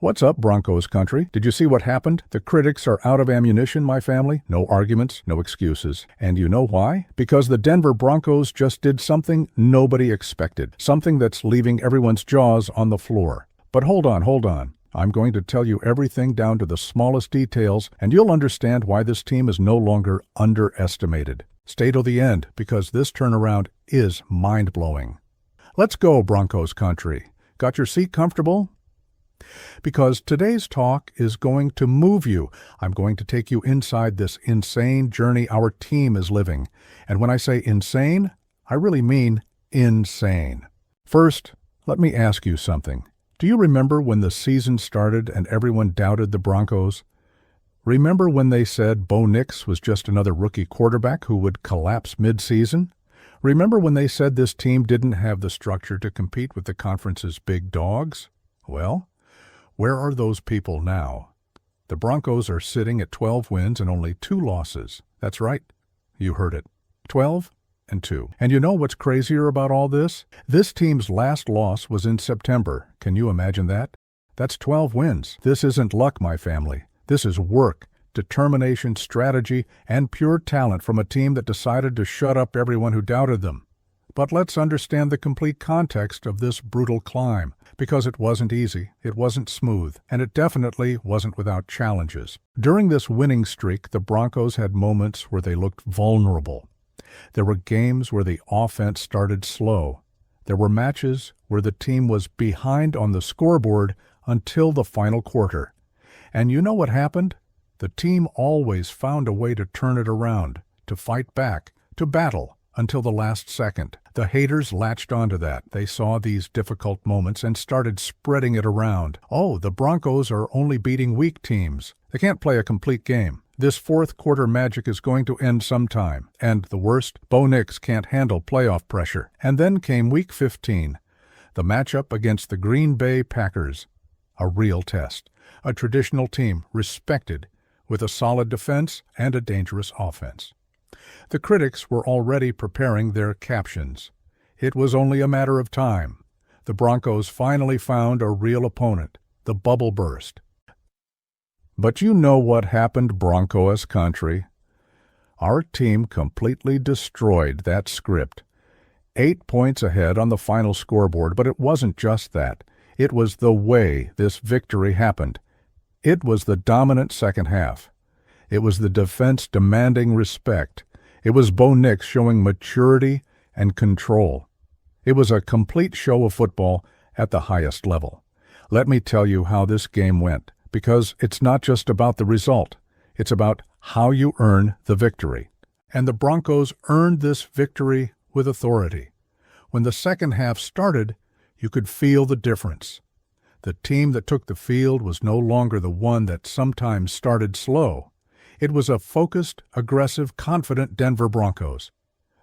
What's up, Broncos Country? Did you see what happened? The critics are out of ammunition, my family. No arguments, no excuses. And you know why? Because the Denver Broncos just did something nobody expected. Something that's leaving everyone's jaws on the floor. But hold on. I'm going to tell you everything down to the smallest details, and you'll understand why this team is no longer underestimated. Stay till the end, because this turnaround is mind-blowing. Let's go, Broncos Country. Got your seat comfortable? Because today's talk is going to move you. I'm going to take you inside this insane journey our team is living. And when I say insane, I really mean insane. First, let me ask you something. Do you remember when the season started and everyone doubted the Broncos? Remember when they said Bo Nix was just another rookie quarterback who would collapse mid-season? Remember when they said this team didn't have the structure to compete with the conference's big dogs? Well, where are those people now? The Broncos are sitting at 12 wins and only 2 losses. That's right. You heard it. 12-2. And you know what's crazier about all this? This team's last loss was in September. Can you imagine that? That's 12 wins. This isn't luck, my family. This is work, determination, strategy, and pure talent from a team that decided to shut up everyone who doubted them. But let's understand the complete context of this brutal climb, because it wasn't easy, it wasn't smooth, and it definitely wasn't without challenges. During this winning streak, the Broncos had moments where they looked vulnerable. There were games where the offense started slow. There were matches where the team was behind on the scoreboard until the final quarter. And you know what happened? The team always found a way to turn it around, to fight back, to battle, until the last second. The haters latched onto that. They saw these difficult moments and started spreading it around. Oh, the Broncos are only beating weak teams. They can't play a complete game. This fourth quarter magic is going to end sometime. And the worst, Bo Nix can't handle playoff pressure. And then came Week 15, the matchup against the Green Bay Packers. A real test. A traditional team, respected, with a solid defense and a dangerous offense. The critics were already preparing their captions. It was only a matter of time. The Broncos finally found a real opponent. The bubble burst. But you know what happened, Broncos Country. Our team completely destroyed that script. 8 points ahead on the final scoreboard, but it wasn't just that. It was the way this victory happened. It was the dominant second half. It was the defense demanding respect. It was Bo Nix showing maturity and control. It was a complete show of football at the highest level. Let me tell you how this game went, because it's not just about the result. It's about how you earn the victory. And the Broncos earned this victory with authority. When the second half started, you could feel the difference. The team that took the field was no longer the one that sometimes started slow. It was a focused, aggressive, confident Denver Broncos.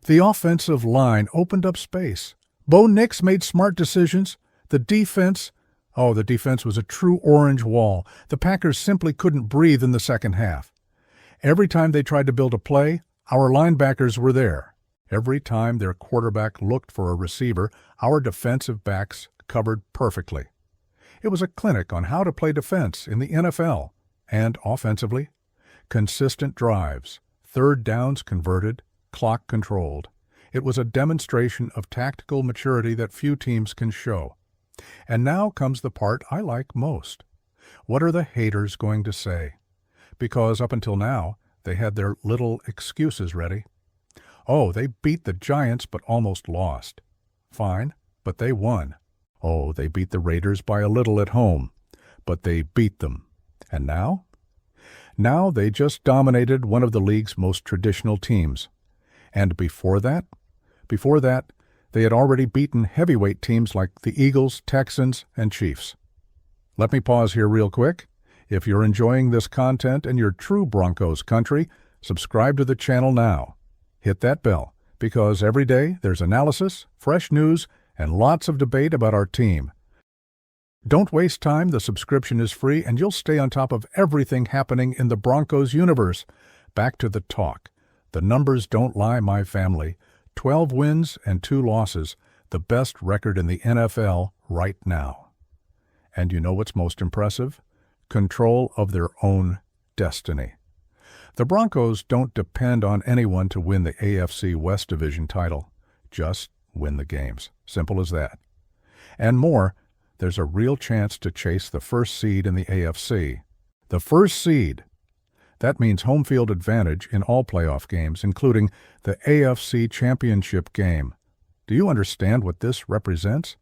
The offensive line opened up space. Bo Nix made smart decisions. The defense was a true orange wall. The Packers simply couldn't breathe in the second half. Every time they tried to build a play, our linebackers were there. Every time their quarterback looked for a receiver, our defensive backs covered perfectly. It was a clinic on how to play defense in the NFL, and offensively. Consistent drives, third downs converted, clock controlled. It was a demonstration of tactical maturity that few teams can show. And now comes the part I like most. What are the haters going to say? Because up until now, they had their little excuses ready. Oh, they beat the Giants but almost lost. Fine, but they won. Oh, they beat the Raiders by a little at home, but they beat them. And now? Now they just dominated one of the league's most traditional teams. And before that, they had already beaten heavyweight teams like the Eagles, Texans, and Chiefs. Let me pause here real quick. If you're enjoying this content and you're true Broncos Country, subscribe to the channel now. Hit that bell, because every day there's analysis, fresh news, and lots of debate about our team. Don't waste time. The subscription is free, and you'll stay on top of everything happening in the Broncos universe. Back to the talk. The numbers don't lie, my family. 12 wins and 2 losses, the best record in the NFL right now. And you know what's most impressive? Control of their own destiny. The Broncos don't depend on anyone to win the AFC West Division title. Just win the games. Simple as that. And more, there's a real chance to chase the first seed in the AFC. The first seed. That means home field advantage in all playoff games, including the AFC Championship game. Do you understand what this represents?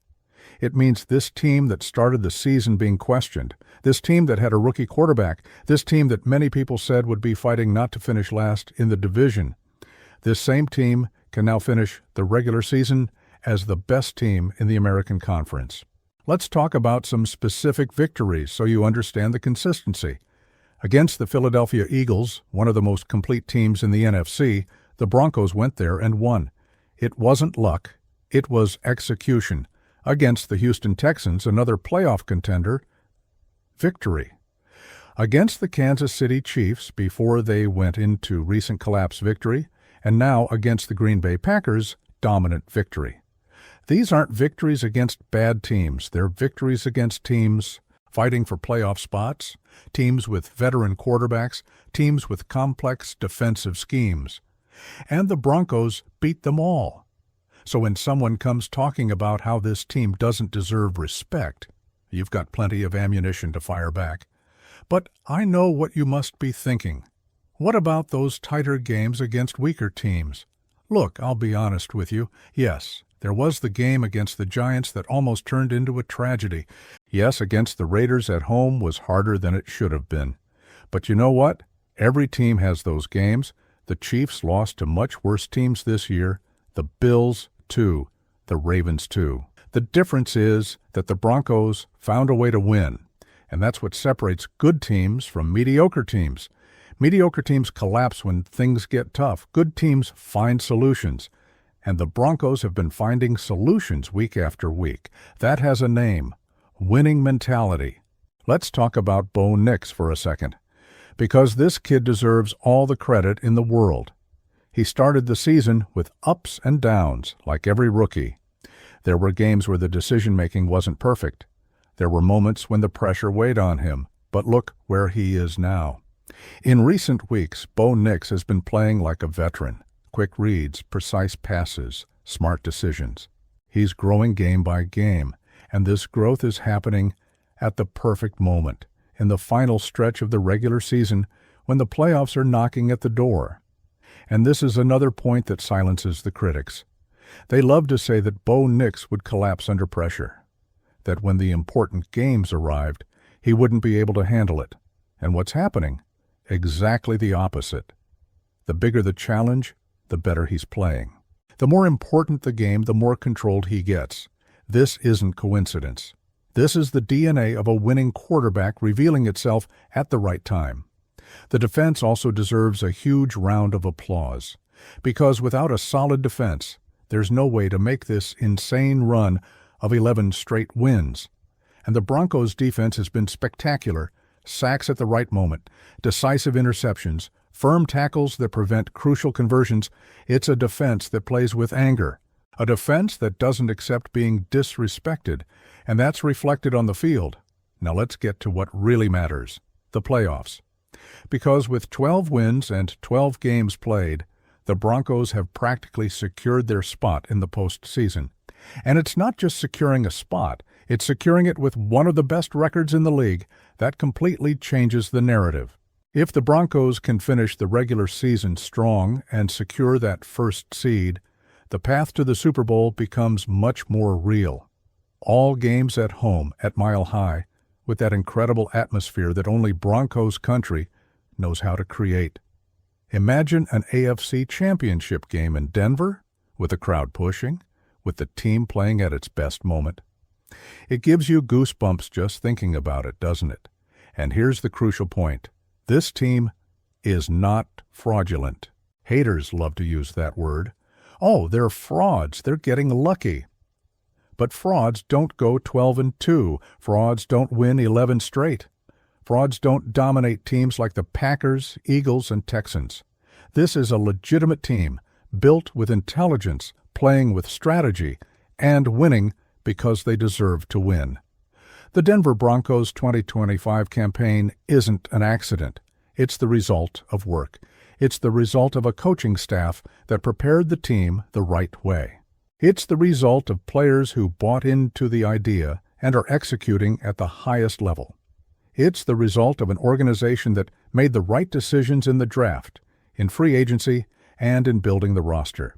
It means this team that started the season being questioned, this team that had a rookie quarterback, this team that many people said would be fighting not to finish last in the division. This same team can now finish the regular season as the best team in the American Conference. Let's talk about some specific victories so you understand the consistency. Against the Philadelphia Eagles, one of the most complete teams in the NFC, the Broncos went there and won. It wasn't luck, it was execution. Against the Houston Texans, another playoff contender, victory. Against the Kansas City Chiefs before they went into recent collapse victory, and now against the Green Bay Packers, dominant victory. These aren't victories against bad teams, they're victories against teams fighting for playoff spots, teams with veteran quarterbacks, teams with complex defensive schemes. And the Broncos beat them all. So when someone comes talking about how this team doesn't deserve respect, you've got plenty of ammunition to fire back. But I know what you must be thinking. What about those tighter games against weaker teams? Look, I'll be honest with you. Yes, there was the game against the Giants that almost turned into a tragedy. Yes, against the Raiders at home was harder than it should have been. But you know what? Every team has those games. The Chiefs lost to much worse teams this year. The Bills, too. The Ravens, too. The difference is that the Broncos found a way to win, and that's what separates good teams from mediocre teams. Mediocre teams collapse when things get tough. Good teams find solutions, and the Broncos have been finding solutions week after week. That has a name: winning mentality. Let's talk about Bo Nix for a second, because this kid deserves all the credit in the world. He started the season with ups and downs, like every rookie. There were games where the decision-making wasn't perfect. There were moments when the pressure weighed on him, but look where he is now. In recent weeks, Bo Nix has been playing like a veteran. Quick reads, precise passes, smart decisions. He's growing game by game, and this growth is happening at the perfect moment, in the final stretch of the regular season when the playoffs are knocking at the door. And this is another point that silences the critics. They love to say that Bo Nix would collapse under pressure, that when the important games arrived, he wouldn't be able to handle it. And what's happening? Exactly the opposite. The bigger the challenge, the better he's playing. The more important the game, the more controlled he gets. This isn't coincidence. This is the DNA of a winning quarterback revealing itself at the right time. The defense also deserves a huge round of applause, because without a solid defense, there's no way to make this insane run of 11 straight wins. And the Broncos' defense has been spectacular. Sacks at the right moment, decisive interceptions, firm tackles that prevent crucial conversions. It's a defense that plays with anger, a defense that doesn't accept being disrespected, and that's reflected on the field. Now let's get to what really matters, the playoffs. Because with 12 wins and 12 games played, the Broncos have practically secured their spot in the postseason. And it's not just securing a spot, it's securing it with one of the best records in the league. That completely changes the narrative. If the Broncos can finish the regular season strong and secure that first seed, the path to the Super Bowl becomes much more real. All games at home at Mile High, with that incredible atmosphere that only Broncos Country knows how to create. Imagine an AFC Championship game in Denver, with the crowd pushing, with the team playing at its best moment. It gives you goosebumps just thinking about it, doesn't it? And here's the crucial point. This team is not fraudulent. Haters love to use that word. Oh, they're frauds. They're getting lucky. But frauds don't go 12-2. Frauds don't win 11 straight. Frauds don't dominate teams like the Packers, Eagles, and Texans. This is a legitimate team, built with intelligence, playing with strategy, and winning because they deserve to win. The Denver Broncos 2025 campaign isn't an accident. It's the result of work. It's the result of a coaching staff that prepared the team the right way. It's the result of players who bought into the idea and are executing at the highest level. It's the result of an organization that made the right decisions in the draft, in free agency, and in building the roster.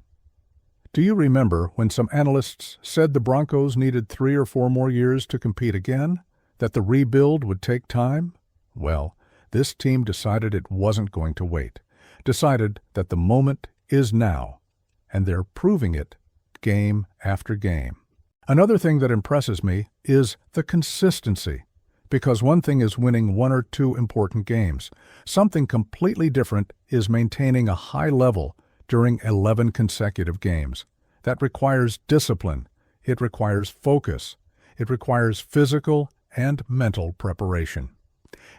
Do you remember when some analysts said the Broncos needed 3 or 4 more years to compete again? That the rebuild would take time? Well, this team decided it wasn't going to wait. Decided that the moment is now, and they're proving it game after game. Another thing that impresses me is the consistency. Because one thing is winning 1 or 2 important games. Something completely different is maintaining a high level during 11 consecutive games. That requires discipline. It requires focus. It requires physical and mental preparation.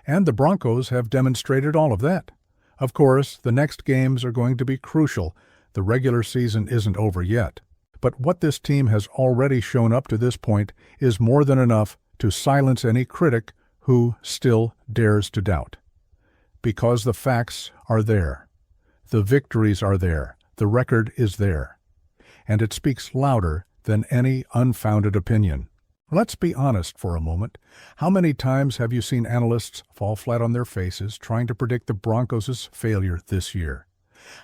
And the Broncos have demonstrated all of that. Of course, the next games are going to be crucial. The regular season isn't over yet. But what this team has already shown up to this point is more than enough to silence any critic who still dares to doubt. Because the facts are there. The victories are there. The record is there. And it speaks louder than any unfounded opinion. Let's be honest for a moment. How many times have you seen analysts fall flat on their faces trying to predict the Broncos' failure this year?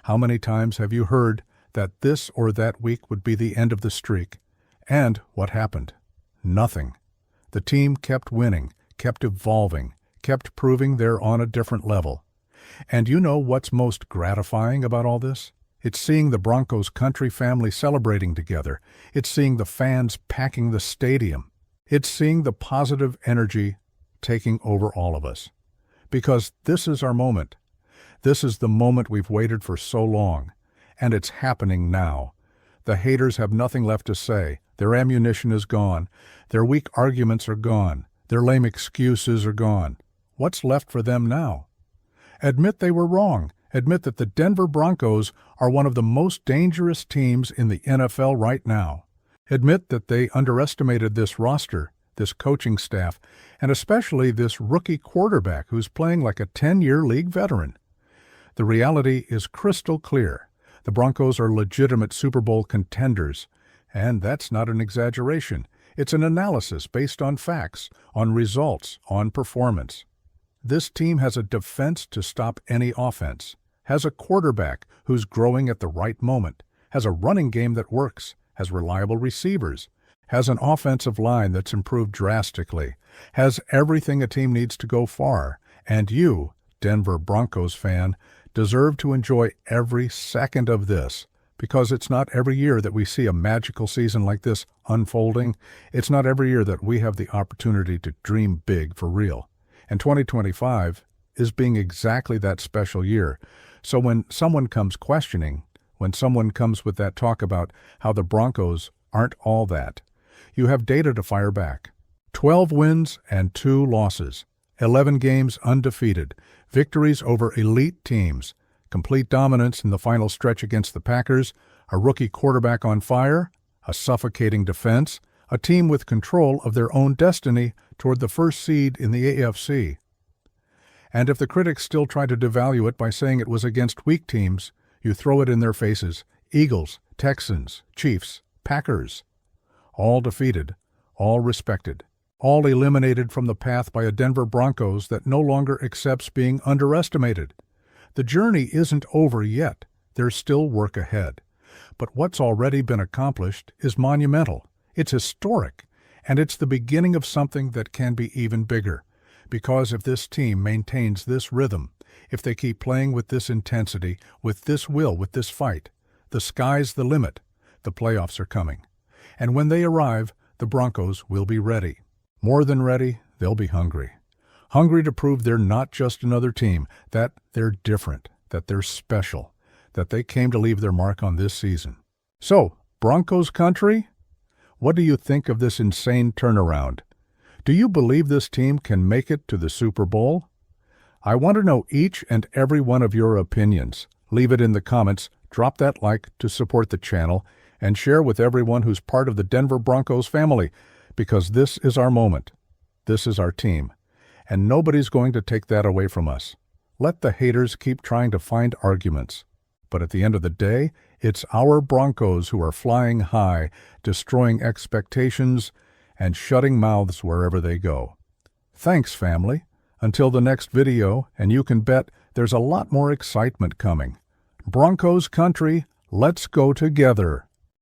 How many times have you heard that this or that week would be the end of the streak? And what happened? Nothing. The team kept winning, kept evolving, kept proving they're on a different level. And you know what's most gratifying about all this? It's seeing the Broncos Country family celebrating together. It's seeing the fans packing the stadium. It's seeing the positive energy taking over all of us. Because this is our moment. This is the moment we've waited for so long. And it's happening now. The haters have nothing left to say. Their ammunition is gone. Their weak arguments are gone. Their lame excuses are gone. What's left for them now? Admit they were wrong. Admit that the Denver Broncos are one of the most dangerous teams in the NFL right now. Admit that they underestimated this roster, this coaching staff, and especially this rookie quarterback who's playing like a 10-year league veteran. The reality is crystal clear. The Broncos are legitimate Super Bowl contenders, and that's not an exaggeration. It's an analysis based on facts, on results, on performance. This team has a defense to stop any offense, has a quarterback who's growing at the right moment, has a running game that works, has reliable receivers, has an offensive line that's improved drastically, has everything a team needs to go far, and you, Denver Broncos fan, deserve to enjoy every second of this, because it's not every year that we see a magical season like this unfolding. It's not every year that we have the opportunity to dream big for real. And 2025 is being exactly that special year. So when someone comes questioning, when someone comes with that talk about how the Broncos aren't all that, you have data to fire back. 12 wins and 2 losses, 11 games undefeated, victories over elite teams, complete dominance in the final stretch against the Packers, a rookie quarterback on fire, a suffocating defense, a team with control of their own destiny toward the first seed in the AFC. And if the critics still try to devalue it by saying it was against weak teams, you throw it in their faces. Eagles, Texans, Chiefs, Packers. All defeated, all respected, all eliminated from the path by a Denver Broncos that no longer accepts being underestimated. The journey isn't over yet. There's still work ahead. But what's already been accomplished is monumental. It's historic, and it's the beginning of something that can be even bigger. Because if this team maintains this rhythm, if they keep playing with this intensity, with this will, with this fight, the sky's the limit. The playoffs are coming. And when they arrive, the Broncos will be ready. More than ready, they'll be hungry. Hungry to prove they're not just another team, that they're different, that they're special, that they came to leave their mark on this season. So, Broncos Country, what do you think of this insane turnaround? Do you believe this team can make it to the Super Bowl? I want to know each and every one of your opinions. Leave it in the comments, drop that like to support the channel, and share with everyone who's part of the Denver Broncos family, because this is our moment. This is our team, and nobody's going to take that away from us. Let the haters keep trying to find arguments. But at the end of the day, it's our Broncos who are flying high, destroying expectations, and shutting mouths wherever they go. Thanks, family. Until the next video, and you can bet there's a lot more excitement coming. Broncos Country, let's go together.